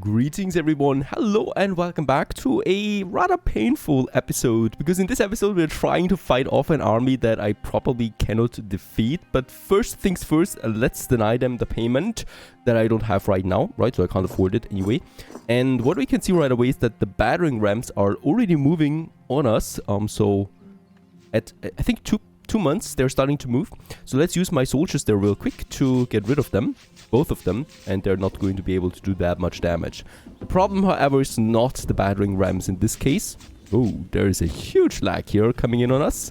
Greetings everyone, hello and welcome back to a rather painful episode, because in this episode we're trying to fight off an army that I probably cannot defeat. But first things first, let's deny them the payment that I don't have right now, right? So I can't afford it anyway. And what we can see right away is that the battering rams are already moving on us. So at I think two months they're starting to move. So let's use my soldiers there real quick to get rid of them. Both of them, and they're not going to be able to do that much damage. The problem, however, is not the battering rams in this case. Oh, there is a huge lag here coming in on us.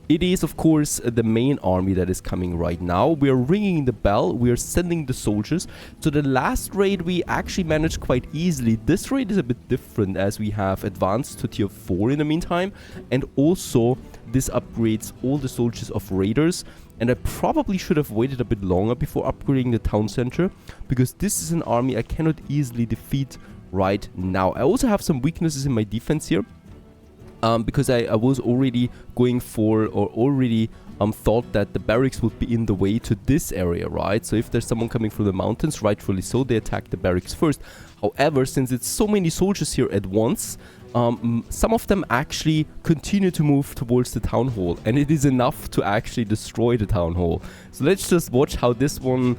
It is, of course, the main army that is coming right now. We are ringing the bell. We are sending the soldiers. So the last raid we actually managed quite easily. This raid is a bit different as we have advanced to tier 4 in the meantime. And also, this upgrades all the soldiers of raiders. And I probably should have waited a bit longer before upgrading the town center, because this is an army I cannot easily defeat right now. I also have some weaknesses in my defense here, because I was already going for, or already thought that the barracks would be in the way to this area, right? So if there's someone coming from the mountains, rightfully so, they attack the barracks first. However, since it's so many soldiers here at once, some of them actually continue to move towards the town hall, and it is enough to actually destroy the town hall. So let's just watch how this one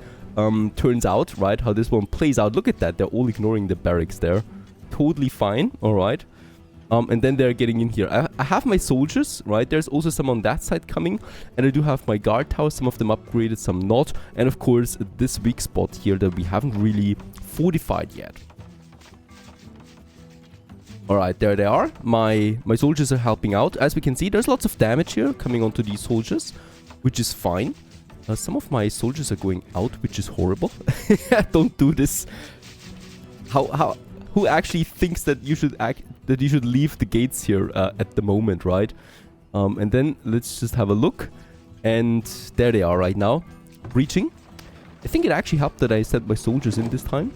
turns out, right? How this one plays out. Look at that. They're all ignoring the barracks there. Totally fine. All right. And then they're getting in here. I have my soldiers, right? There's also some on that side coming. And I do have my guard towers. Some of them upgraded, some not. And of course, this weak spot here that we haven't really fortified yet. Alright, there they are. My soldiers are helping out. As we can see, there's lots of damage here coming onto these soldiers, which is fine. Some of my soldiers are going out, which is horrible. Don't do this. Who actually thinks that you should leave the gates here at the moment, right? And then let's just have a look. And there they are right now, breaching. I think it actually helped that I sent my soldiers in this time.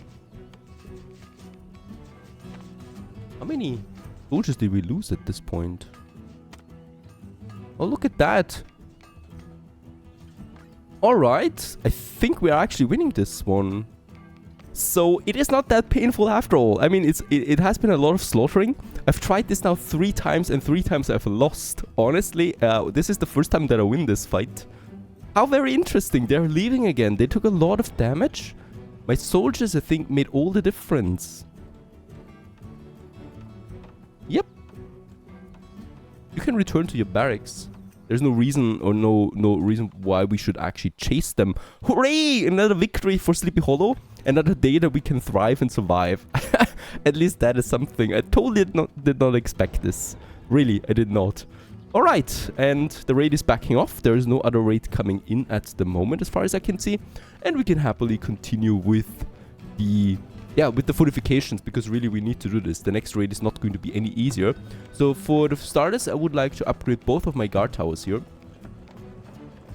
How many soldiers did we lose at this point? Oh, look at that. Alright, I think we're actually winning this one. So, it is not that painful after all. I mean, it has been a lot of slaughtering. I've tried this now 3 times, and 3 times I've lost. Honestly, this is the first time that I win this fight. How very interesting. They're leaving again. They took a lot of damage. My soldiers, I think, made all the difference. Yep. You can return to your barracks. There's no reason or no reason why we should actually chase them. Hooray! Another victory for Sleepy Hollow. Another day that we can thrive and survive. At least that is something. I totally did not expect this. Really, I did not. Alright, and the raid is backing off. There is no other raid coming in at the moment as far as I can see. And we can happily continue with the fortifications, because really we need to do this. The next raid is not going to be any easier. So for the starters, I would like to upgrade both of my guard towers here.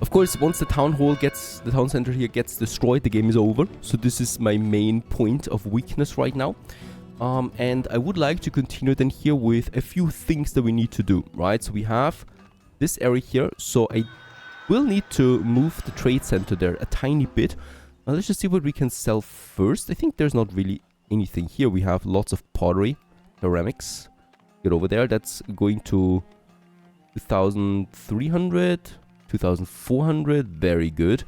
Of course, once the town center here gets destroyed, the game is over. So this is my main point of weakness right now. And I would like to continue then here with a few things that we need to do, right? So we have this area here. So I will need to move the trade center there a tiny bit. Let's just see what we can sell first. I think there's not really anything here. We have lots of pottery, ceramics. Get over there. That's going to 2,300, 2,400. Very good.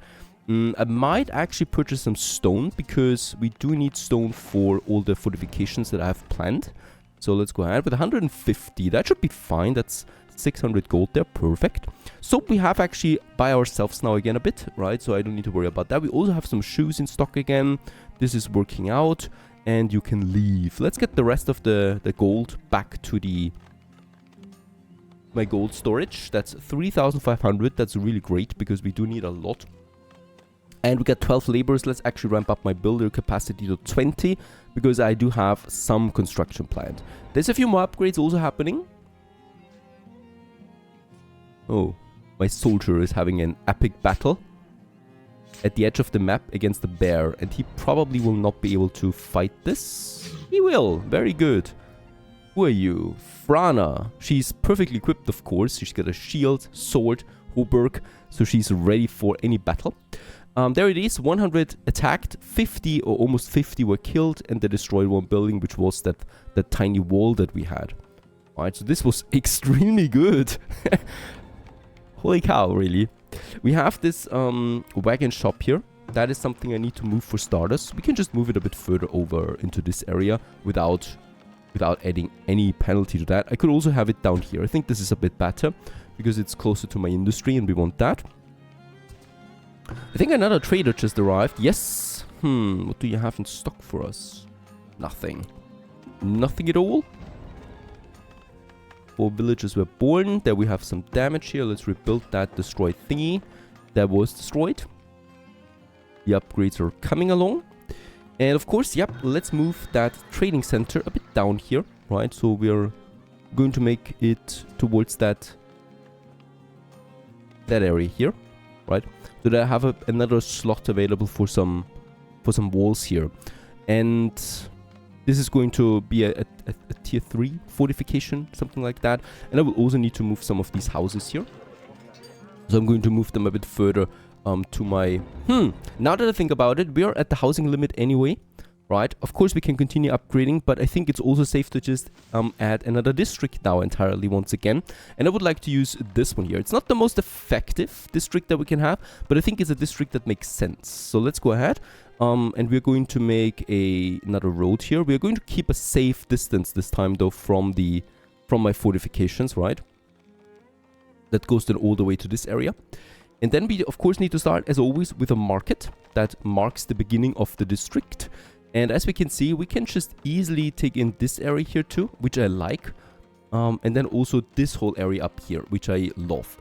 I might actually purchase some stone, because we do need stone for all the fortifications that I have planned. So let's go ahead with 150. That should be fine. That's 600 gold there. Perfect. So we have actually by ourselves now again a bit, right? So I don't need to worry about that. We also have some shoes in stock again. This is working out, and you can leave. Let's get the rest of the gold back to my gold storage. That's 3,500. That's really great, because we do need a lot. And we got 12 laborers. Let's actually ramp up my builder capacity to 20, because I do have some construction planned. There's a few more upgrades also happening. Oh, my soldier is having an epic battle at the edge of the map against the bear, and he probably will not be able to fight this. He will. Very good. Who are you? Frana. She's perfectly equipped, of course. She's got a shield, sword, hauberk, so she's ready for any battle. There it is, 100 attacked, 50 or almost 50 were killed, and they destroyed one building, which was that tiny wall that we had. Alright, so this was extremely good. Holy cow, really. We have this wagon shop here. That is something I need to move for starters. We can just move it a bit further over into this area without adding any penalty to that. I could also have it down here. I think this is a bit better because it's closer to my industry and we want that. I think another trader just arrived. Yes. What do you have in stock for us? Nothing. Nothing at all. 4 villagers were born. There we have some damage here. Let's rebuild that destroyed thingy that was destroyed. The upgrades are coming along. And of course, yep, let's move that trading center a bit down here, right? So we're going to make it towards that area here, right? So that I have another slot available for some walls here. And this is going to be a tier 3 fortification, something like that. And I will also need to move some of these houses here. So I'm going to move them a bit further to my... Now that I think about it, we are at the housing limit anyway, right? Of course, we can continue upgrading, but I think it's also safe to just add another district now entirely once again. And I would like to use this one here. It's not the most effective district that we can have, but I think it's a district that makes sense. So let's go ahead. And we're going to make another road here. We're going to keep a safe distance this time, though, from my fortifications, right? That goes then all the way to this area. And then we, of course, need to start, as always, with a market that marks the beginning of the district. And as we can see, we can just easily take in this area here too, which I like. And then also this whole area up here, which I love.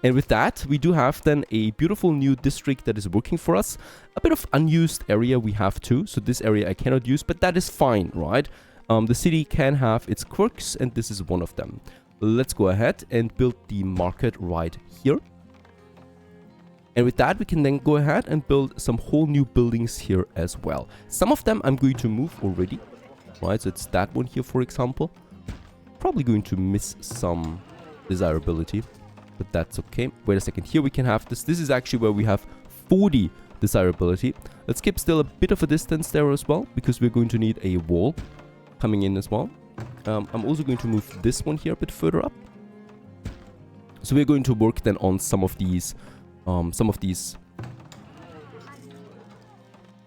And with that, we do have then a beautiful new district that is working for us. A bit of unused area we have too. So this area I cannot use, but that is fine, right? The city can have its quirks, and this is one of them. Let's go ahead and build the market right here. And with that, we can then go ahead and build some whole new buildings here as well. Some of them I'm going to move already, right? So it's that one here, for example. Probably going to miss some desirability, but that's okay. Wait a second. Here we can have this. This is actually where we have 40 desirability. Let's keep still a bit of a distance there as well, because we're going to need a wall coming in as well. I'm also going to move this one here a bit further up. So we're going to work then on some of these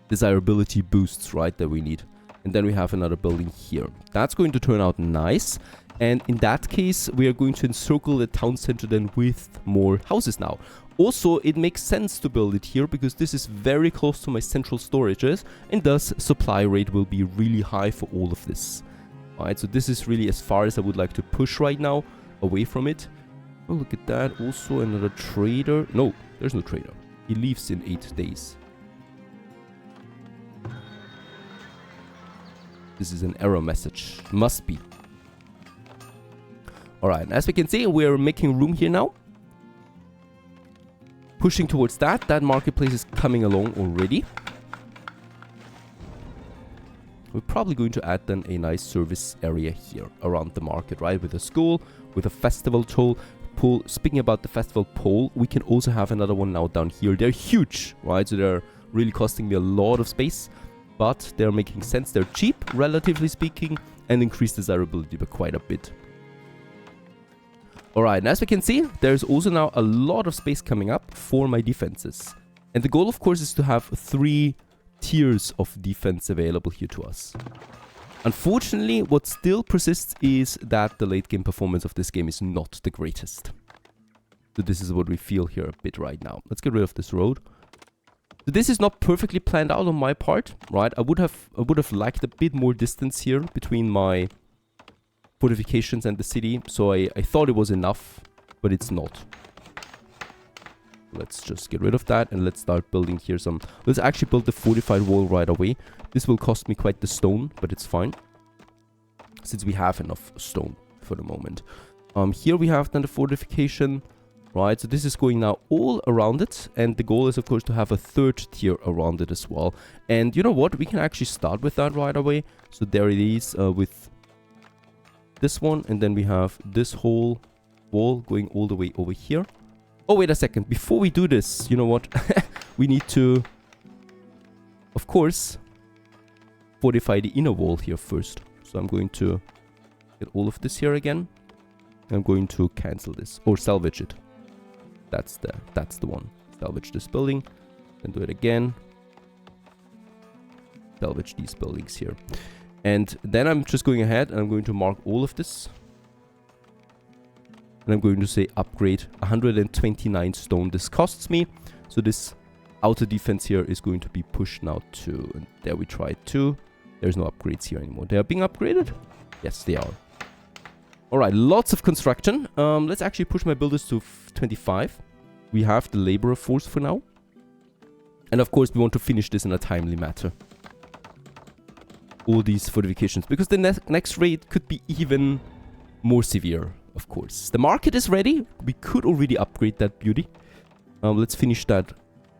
desirability boosts, right, that we need. And then we have another building here. That's going to turn out nice. And in that case, we are going to encircle the town center then with more houses now. Also, it makes sense to build it here because this is very close to my central storages, and thus supply rate will be really high for all of this. Alright, so this is really as far as I would like to push right now, away from it. Oh, look at that. Also another trader. No, there's no trader. He leaves in 8 days. This is an error message. Must be. Alright, and as we can see, we're making room here now. Pushing towards that. That marketplace is coming along already. We're probably going to add then a nice service area here around the market, right? With a school, with a festival toll. Speaking about the festival pole, we can also have another one now down here. They're huge, right? So they're really costing me a lot of space, but they're making sense. They're cheap, relatively speaking, and increase desirability by quite a bit. Alright, and as we can see, there's also now a lot of space coming up for my defenses. And the goal, of course, is to have 3 tiers of defense available here to us. Unfortunately, what still persists is that the late game performance of this game is not the greatest. So this is what we feel here a bit right now. Let's get rid of this road. So this is not perfectly planned out on my part, right? I would have liked a bit more distance here between my fortifications and the city. So I thought it was enough, but it's not. Let's just get rid of that and let's start building here some... Let's actually build the fortified wall right away. This will cost me quite the stone, but it's fine, since we have enough stone for the moment. Here we have then the fortification, right? So this is going now all around it, and the goal is, of course, to have a 3rd tier around it as well. And you know what? We can actually start with that right away. So there it is with this one, and then we have this whole wall going all the way over here. Oh, wait a second. Before we do this, you know what? we need to, of course, fortify the inner wall here first. So I'm going to get all of this here again. I'm going to cancel this or salvage it. That's the one. Salvage this building. Then do it again. Salvage these buildings here. And then I'm just going ahead and I'm going to mark all of this. And I'm going to say upgrade 129 stone. This costs me. So this outer defense here is going to be pushed now to, and there we tried to. There's no upgrades here anymore. They are being upgraded? Yes, they are. Alright, lots of construction. Let's actually push my builders to 25. We have the laborer force for now. And of course, we want to finish this in a timely matter. All these fortifications, because the next raid could be even more severe, of course. The market is ready. We could already upgrade that beauty. Let's finish that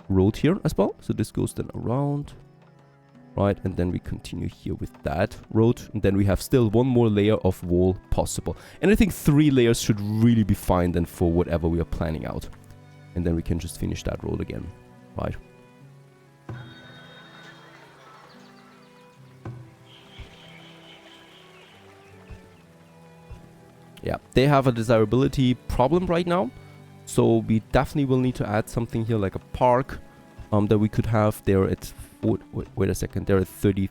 road here as well. So this goes then around. Right, and then we continue here with that road. And then we have still one more layer of wall possible. And I think 3 layers should really be fine then for whatever we are planning out. And then we can just finish that road again. Right. Yeah, they have a desirability problem right now. So we definitely will need to add something here like a park that we could have there at... Wait a second, they're at 30...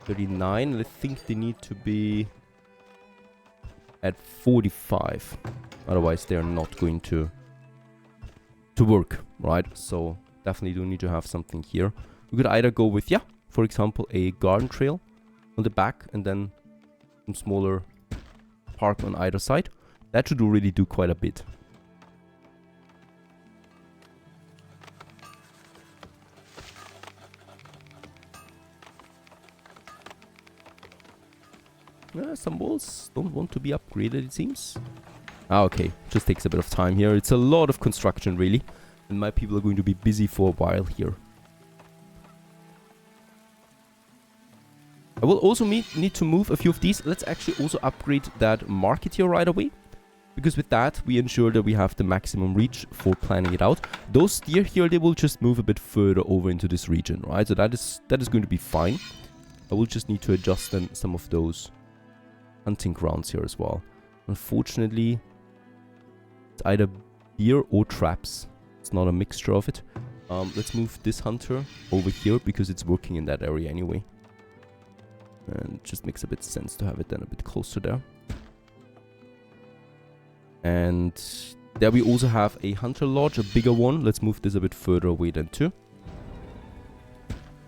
39. And I think they need to be at 45. Otherwise, they're not going to work, right? So definitely do need to have something here. We could either go with, yeah, for example, a garden trail on the back and then some smaller park on either side. That should really do quite a bit. Some walls don't want to be upgraded, it seems. Ah, okay. Just takes a bit of time here. It's a lot of construction, really. And my people are going to be busy for a while here. I will also need to move a few of these. Let's actually also upgrade that market here right away. Because with that, we ensure that we have the maximum reach for planning it out. Those steer here, they will just move a bit further over into this region, right? So that is going to be fine. I will just need to adjust then some of those hunting grounds here as well. Unfortunately, it's either deer or traps. It's not a mixture of it. Let's move this hunter over here because it's working in that area anyway. And it just makes a bit sense to have it then a bit closer there. And there we also have a hunter lodge, a bigger one. Let's move this a bit further away then too.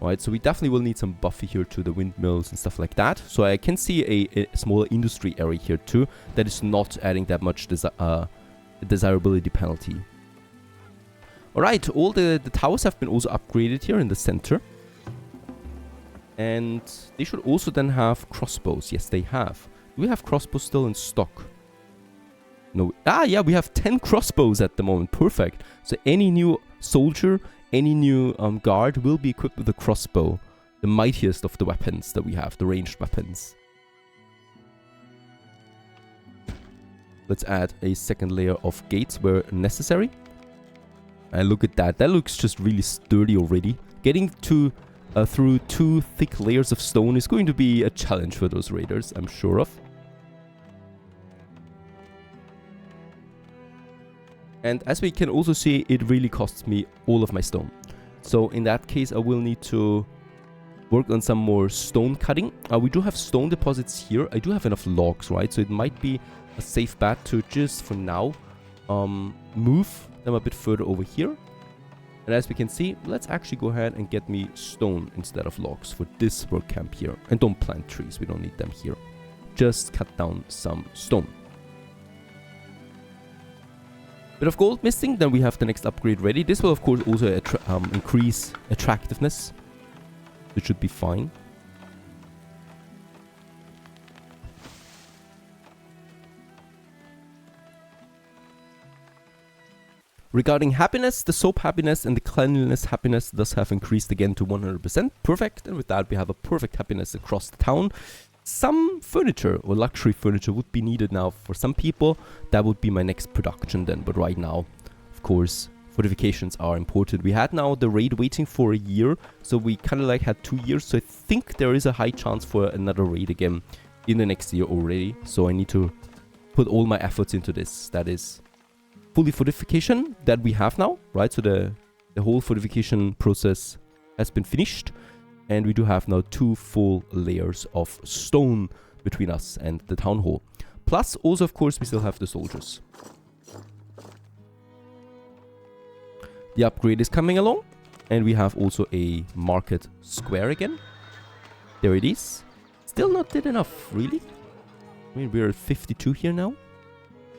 Alright, so we definitely will need some buffer here to the windmills and stuff like that. So I can see a smaller industry area here too. That is not adding that much desirability penalty. Alright, all the towers have been also upgraded here in the center. And they should also then have crossbows. Yes, they have. Do we have crossbows still in stock? No. Ah, yeah, we have 10 crossbows at the moment. Perfect. So any new soldier, any new guard will be equipped with a crossbow. The mightiest of the weapons that we have, the ranged weapons. Let's add a second layer of gates where necessary. And look at that. That looks just really sturdy already. Getting to through 2 thick layers of stone is going to be a challenge for those raiders, I'm sure of. And as we can also see, it really costs me all of my stone. So in that case, I will need to work on some more stone cutting. We do have stone deposits here. I do have enough logs, right? So it might be a safe bet to just, for now, move them a bit further over here. And as we can see, let's actually go ahead and get me stone instead of logs for this work camp here. And don't plant trees. We don't need them here. Just cut down some stone. Bit of gold missing, then we have the next upgrade ready. This will of course also increase attractiveness. It should be fine. Regarding happiness, the soap happiness and the cleanliness happiness does have increased again to 100%. Perfect. And with that, we have a perfect happiness across the town. Some furniture or luxury furniture would be needed now for some people. That would be my next production then. But right now, of course, fortifications are important. We had now the raid waiting for a year, so we kind of like had 2 years. So I think there is a high chance for another raid again in the next year already. So I need to put all my efforts into this. That is fully fortification that we have now, right? So the whole fortification process has been finished, and we do have now 2 full layers of stone between us and the town hall. Plus, also, of course, we still have the soldiers. The upgrade is coming along, and we have also a market square again. There it is. Still not did enough, really. I mean, we're at 52 here now.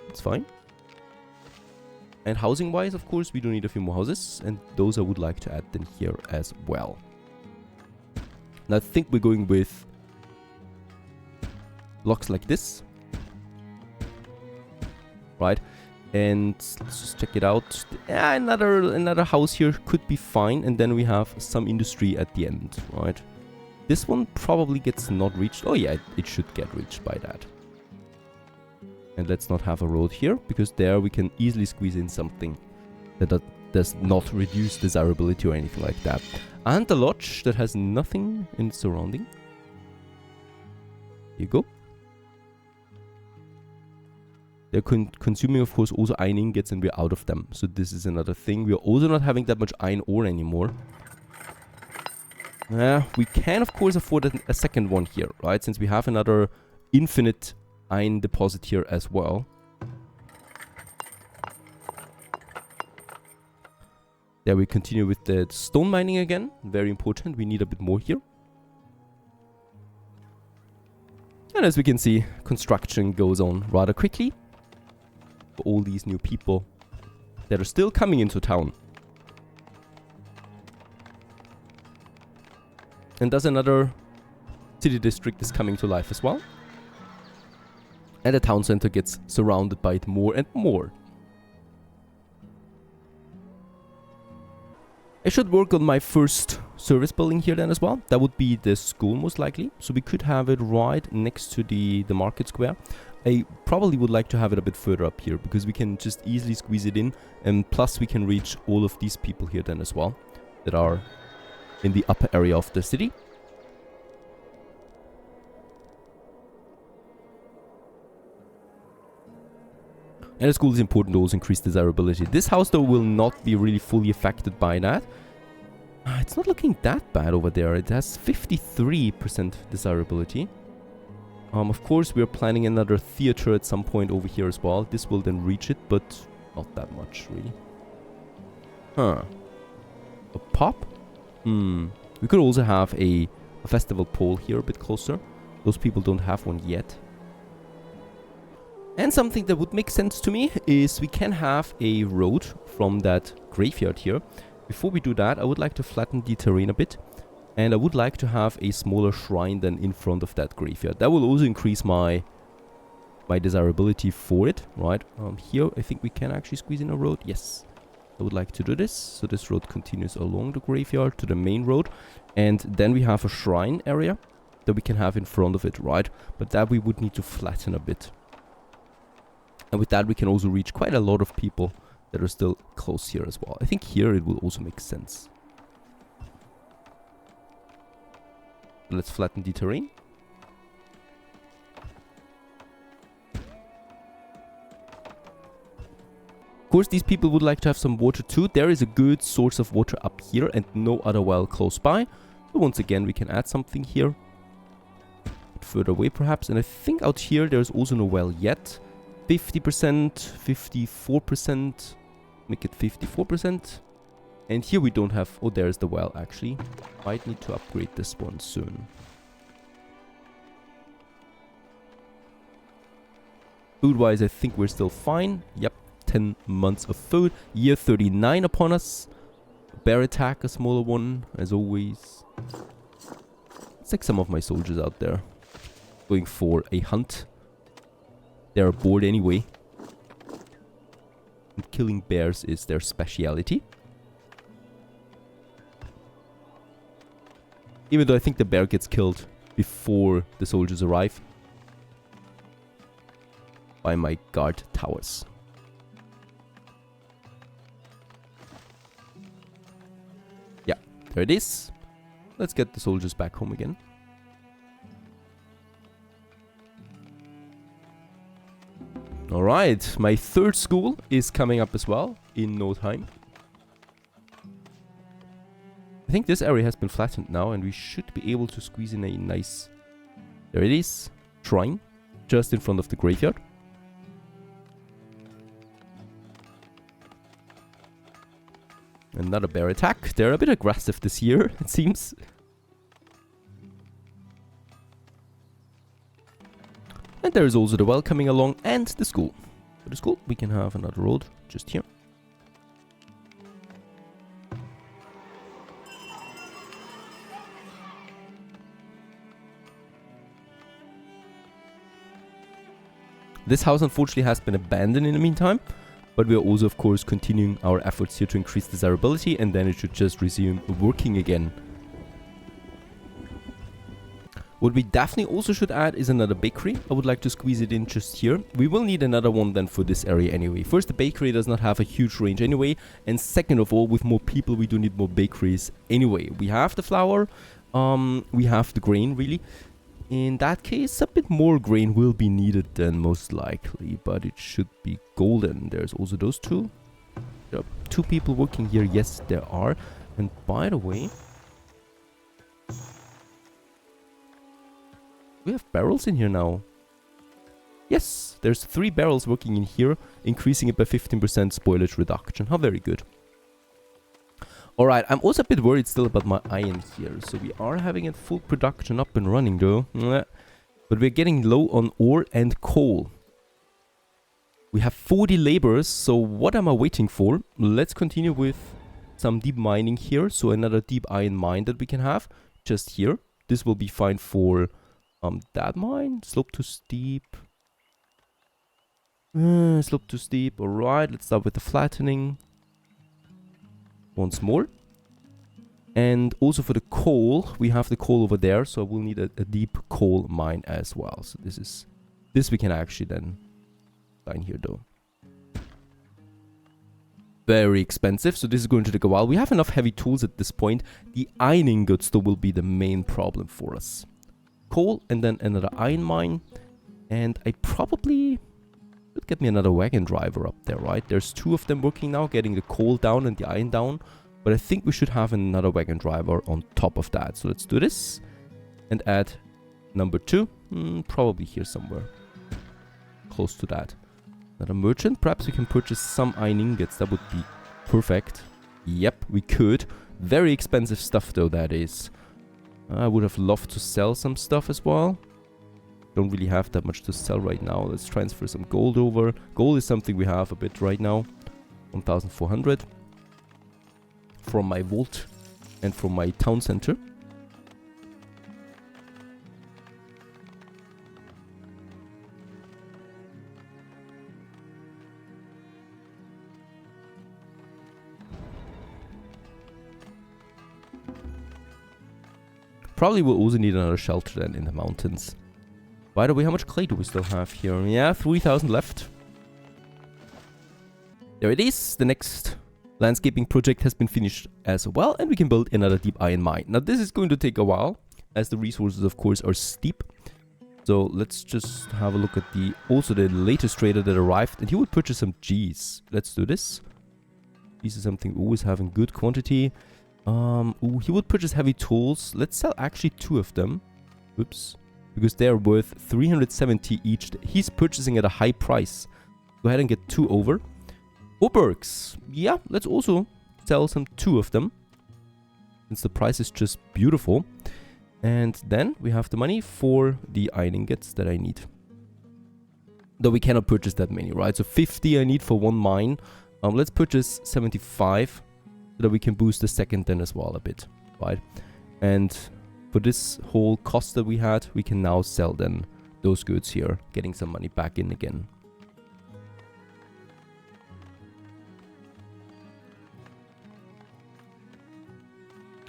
It's fine. And housing-wise, of course, we do need a few more houses, and those I would like to add then here as well. Now, I think we're going with blocks like this. Right? And let's just check it out. Yeah, another house here could be fine, and then we have some industry at the end, right? This one probably gets not reached. Oh yeah, it should get reached by that. And let's not have a road here, because there we can easily squeeze in something that does not reduce desirability or anything like that. And a lodge that has nothing in its surrounding. Here you go. They're consuming, of course, also iron ingots, and we're out of them. So this is another thing. We're also not having that much iron ore anymore. We can, of course, afford a second one here, right? Since we have another infinite iron deposit here as well. There we continue with the stone mining again. Very important. We need a bit more here. And as we can see, construction goes on rather quickly. For all these new people that are still coming into town. And thus another city district is coming to life as well. And the town center gets surrounded by it more and more. I should work on my first service building here then as well. That would be the school most likely. So we could have it right next to the market square. I probably would like to have it a bit further up here, because we can just easily squeeze it in, and plus we can reach all of these people here then as well that are in the upper area of the city. And the school is important to also increase desirability. This house though will not be really fully affected by that. It's not looking that bad over there. It has 53% desirability. Of course, we are planning another theater at some point over here as well. This will then reach it, but not that much, really. A pop? We could also have a festival pole here a bit closer. Those people don't have one yet. And something that would make sense to me is we can have a road from that graveyard here. Before we do that, I would like to flatten the terrain a bit. And I would like to have a smaller shrine than in front of that graveyard. That will also increase my desirability for it, right? Here, I think we can actually squeeze in a road. Yes, I would like to do this. So this road continues along the graveyard to the main road. And then we have a shrine area that we can have in front of it, right? But that we would need to flatten a bit. And with that, we can also reach quite a lot of people that are still close here as well. I think here it will also make sense. Let's flatten the terrain. Of course, these people would like to have some water too. There is a good source of water up here and no other well close by. So once again, we can add something here. A bit further away perhaps. And I think out here there's also no well yet. 50%, 54%. Make it 54%. And here we don't have... Oh, there's the well, actually. Might need to upgrade this one soon. Food-wise, I think we're still fine. Yep, 10 months of food. Year 39 upon us. Bear attack, a smaller one, as always. It's like some of my soldiers out there. Going for a hunt. They're bored anyway. And killing bears is their speciality. Even though I think the bear gets killed before the soldiers arrive. By my guard towers. There it is. Let's get the soldiers back home again. Alright, my third school is coming up as well in no time. I think this area has been flattened now and we should be able to squeeze in a nice... There it is. Shrine. Just in front of the graveyard. Another bear attack. They're a bit aggressive this year, it seems. And there is also the well coming along and the school. For the school, we can have another road just here. This house unfortunately has been abandoned in the meantime, but we are also of course continuing our efforts here to increase desirability, and then it should just resume working again. What we definitely also should add is another bakery. I would like to squeeze it in just here. We will need another one then for this area anyway. First, the bakery does not have a huge range anyway, and second of all, with more people we do need more bakeries anyway. We have the flour, we have the grain really. In that case, a bit more grain will be needed then most likely, but it should be golden. There's also those two. There are 2 people working here. Yes, there are. And by the way, we have barrels in here now. Yes, there's 3 barrels working in here, increasing it by 15% spoilage reduction. How very good. Alright, I'm also a bit worried still about my iron here. So we are having it full production up and running though. But we're getting low on ore and coal. We have 40 laborers, so what am I waiting for? Let's continue with some deep mining here. So another deep iron mine that we can have just here. This will be fine for that mine. Slope too steep. Slope too steep. Alright, let's start with the flattening. Once more. And also for the coal, we have the coal over there, so we'll need a deep coal mine as well. So this we can actually then find here though. Very expensive, so this is going to take a while. We have enough heavy tools at this point. The iron ingots though will be the main problem for us. Coal and then another iron mine. And I probably could get me another wagon driver up there, right? There's 2 of them working now, getting the coal down and the iron down. But I think we should have another wagon driver on top of that. So let's do this. And add number 2. Probably here somewhere. Close to that. Another merchant. Perhaps we can purchase some iron ingots. That would be perfect. Yep, we could. Very expensive stuff though, that is. I would have loved to sell some stuff as well. Don't really have that much to sell right now. Let's transfer some gold over. Gold is something we have a bit right now. 1,400 from my vault and from my town center. Probably will also need another shelter then in the mountains. By the way, how much clay do we still have here? Yeah, 3,000 left. There it is. The next landscaping project has been finished as well, and we can build another deep iron mine. Now this is going to take a while, as the resources of course are steep. So let's just have a look at the latest trader that arrived, and he would purchase some cheese. Let's do this. Cheese is something we always have in good quantity. He would purchase heavy tools. Let's sell actually 2 of them. Oops. Because they're worth 370 each. He's purchasing at a high price. Go ahead and get 2 over. Obergs. Yeah, let's also sell some 2 of them. Since the price is just beautiful. And then we have the money for the iron ingots that I need. Though we cannot purchase that many, right? So 50 I need for 1 mine. Let's purchase 75. So that we can boost the second then as well a bit. Right? And for this whole cost that we had, we can now sell then those goods here, getting some money back in again.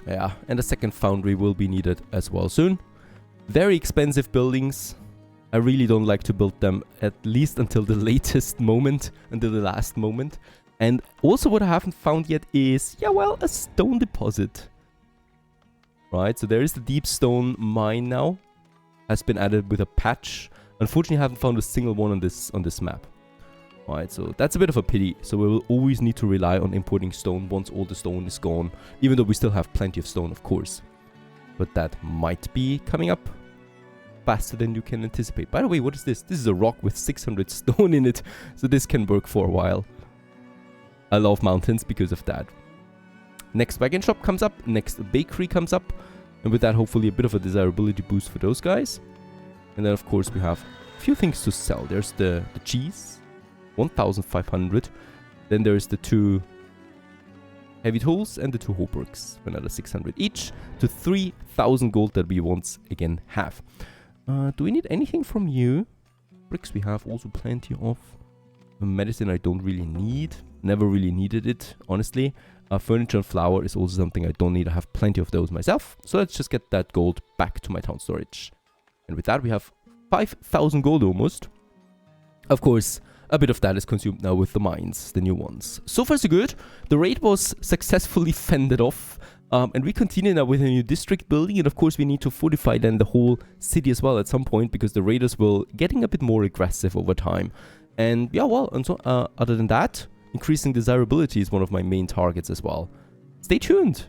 Yeah, and a second foundry will be needed as well soon. Very expensive buildings. I really don't like to build them at least until the latest moment, until the last moment. And also what I haven't found yet is, yeah, well, a stone deposit. right? So there is the deep stone mine now. Has been added with a patch. Unfortunately, I haven't found a single one on this map. Right, so that's a bit of a pity. So we will always need to rely on importing stone once all the stone is gone. Even though we still have plenty of stone, of course. But that might be coming up faster than you can anticipate. By the way, what is this? This is a rock with 600 stone in it. So this can work for a while. I love mountains because of that. Next wagon shop comes up. Next bakery comes up. And with that, hopefully a bit of a desirability boost for those guys. And then, of course, we have a few things to sell. There's the cheese. 1,500. Then there's the 2 heavy tools and the 2 hauberks for another 600 each to 3,000 gold that we once again have. Do we need anything from you? Bricks we have also plenty of. Medicine I don't really need. Never really needed it, honestly. Furniture and flour is also something I don't need. I have plenty of those myself. So let's just get that gold back to my town storage. And with that we have 5,000 gold almost. Of course, a bit of that is consumed now with the mines, the new ones. So far so good. The raid was successfully fended off. And we continue now with a new district building. And of course we need to fortify then the whole city as well at some point. Because the raiders will getting a bit more aggressive over time. And yeah, well, and so, other than that, increasing desirability is one of my main targets as well. Stay tuned.